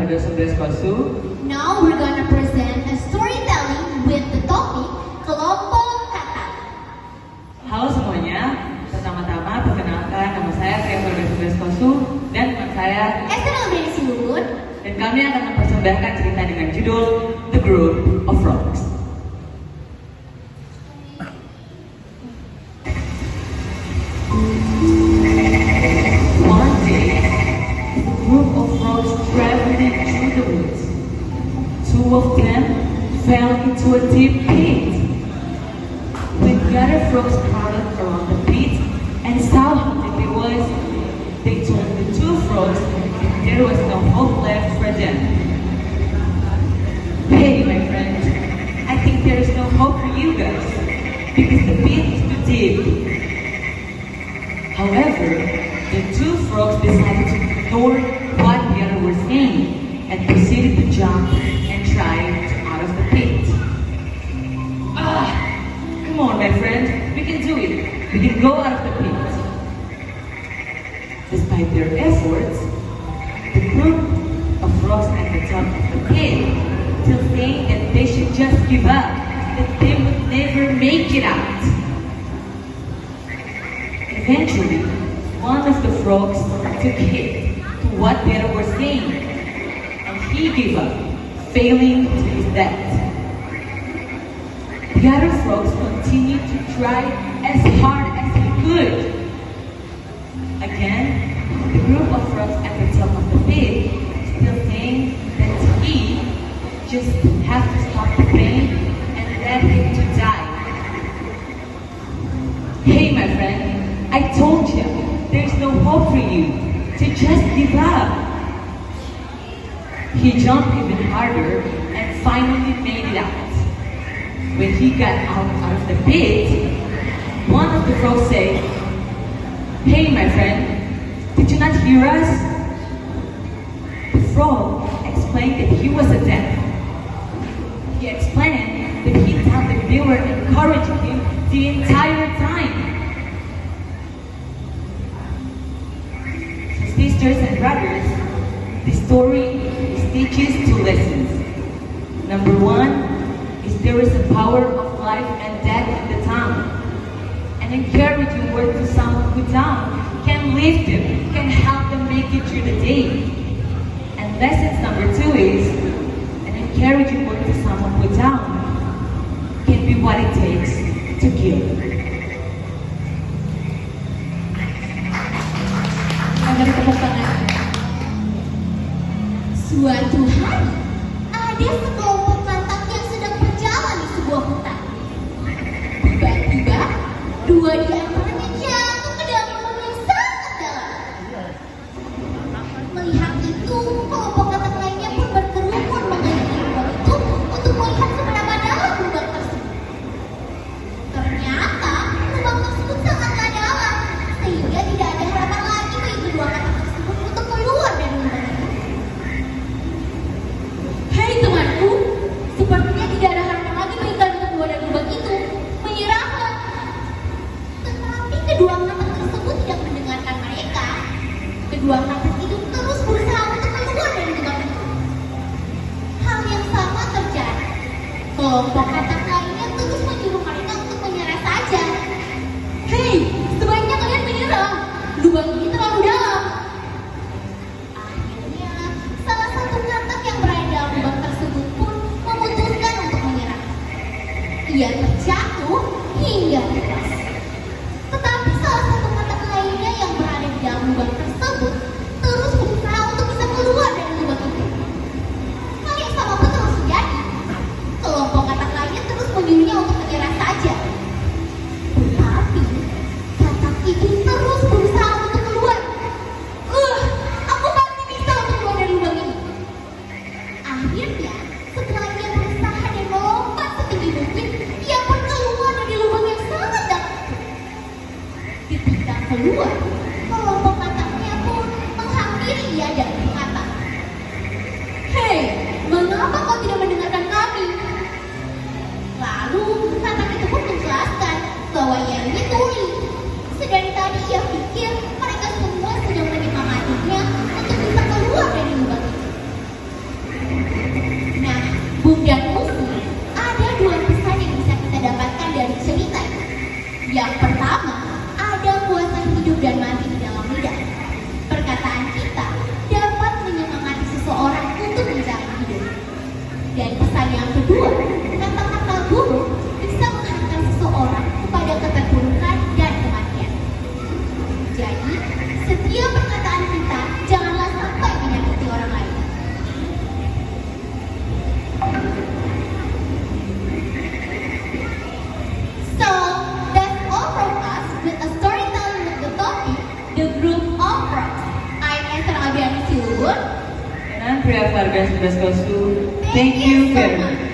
Keluarga 11 Kosu. Now we're gonna present a storytelling with the topic Kelompok Kata. Halo semuanya, pertama-tama perkenalkan nama saya Keluarga 11 Kosu dan teman saya Esther Albreni Siluhun. dan kami akan mempersembahkan cerita dengan judul The Group of Frogs. One day, a group of frogs traveling through the woods. Two of them fell into a deep pit. When the other frogs crowded around the pit and saw how deep it was, they told the two frogs that there was no hope left for them. Hey, my friend, I think there is no hope for you guys because the pit is too deep. However, the two frogs decided to ignore what the other was saying and proceeded to jump and try to out of the pit. Come on, my friend, we can do it. We can go out of the pit. Despite their efforts, the group of frogs at the top of the pit still saying that they should just give up, that they would never make it out. Eventually, one of the frogs took heed to what the other was saying, and he gave up, failing to his death. The other frogs continued to try as hard as he could. Again, the group of frogs at the top of the pit still saying that he just have to stop the pain and let him to die. Hey, my friend, I told you, there's no hope for you, to just give up. He jumped even harder and finally made it out. When he got out of the pit, one of the frogs said, "Hey, my friend, did you not hear us?" The frog explained that he was a deaf. He explained that he thought that they were encouraging him the entire time. Sisters and brothers, the story teaches two lessons. Number one is there is a power of life and death in the tongue. An encouraging word to someone who's down can lift them, can help them make it through the day. And lesson number two is an encouraging word to someone who's down can be what it takes to give. Agar tepuk tangan. Suatu hari, ada sekelompok katak yang sedang berjalan di sebuah hutan. Tiba-tiba, dua di antaranya jatuh ke dalam lubang yang sangat dalam. Melihat itu, kelompok katak lainnya pun berkerumun mengelilingi lubang itu untuk melihat seberapa dalam lubang tersebut. Ternyata, lubang tersebut sangatlah dalam, sehingga tidak ada harapan lagi bagi kedua katak tersebut untuk keluar dari lubang itu. Hei temanku, sepertinya tidak ada harapan lagi bagi kalian untuk keluar dari lubang itu. Menyerahlah. Tetapi kedua katak tersebut tidak mendengarkan mereka. Kedua katak itu terus berusaha untuk keluar dari lubang itu. Hal yang sama terjadi. Kelompok katak lainnya terus menyuruh mereka untuk menyerah saja. Hei, sebaiknya kalian menyerah. Lubang ini terlalu dalam. Akhirnya, salah satu katak yang berada dalam lubang tersebut pun memutuskan untuk menyerah. Ia terjatuh hingga lepas. Tetapi salah satu katak lainnya yang berada di dalam lubang tersebut terus berusaha untuk bisa keluar dari lubang itu. Hal yang sama pun terus terjadi. Kelompok katak lainnya terus menyuruhnya untuk menyerah saja. Tetapi katak itu terus berusaha untuk keluar. Aku pasti bisa untuk keluar dari lubang ini. Akhirnya, setelah ia berusaha dan melompat setinggi mungkin, ia pun keluar dari lubang yang sangat dalam. Ketika keluar, kelompok kataknya pun menghampiri ia dan berkata, "Hei, mengapa kau tidak mendengarkan kami?" Lalu katak itu pun menjelaskan bahwa ia ini tuli. Sedari tadi ia pikir mereka semua sedang menyemangatinya untuk bisa keluar dari lubang itu. Jadi, setiap perkataan kita janganlah sampai menyakiti orang lain. So, that's all from us with a storytelling with the topic, The Group of Frogs. I'm Esther Abiani Silbun. And I'm Priya Vargas Braskosu. Thank you very much.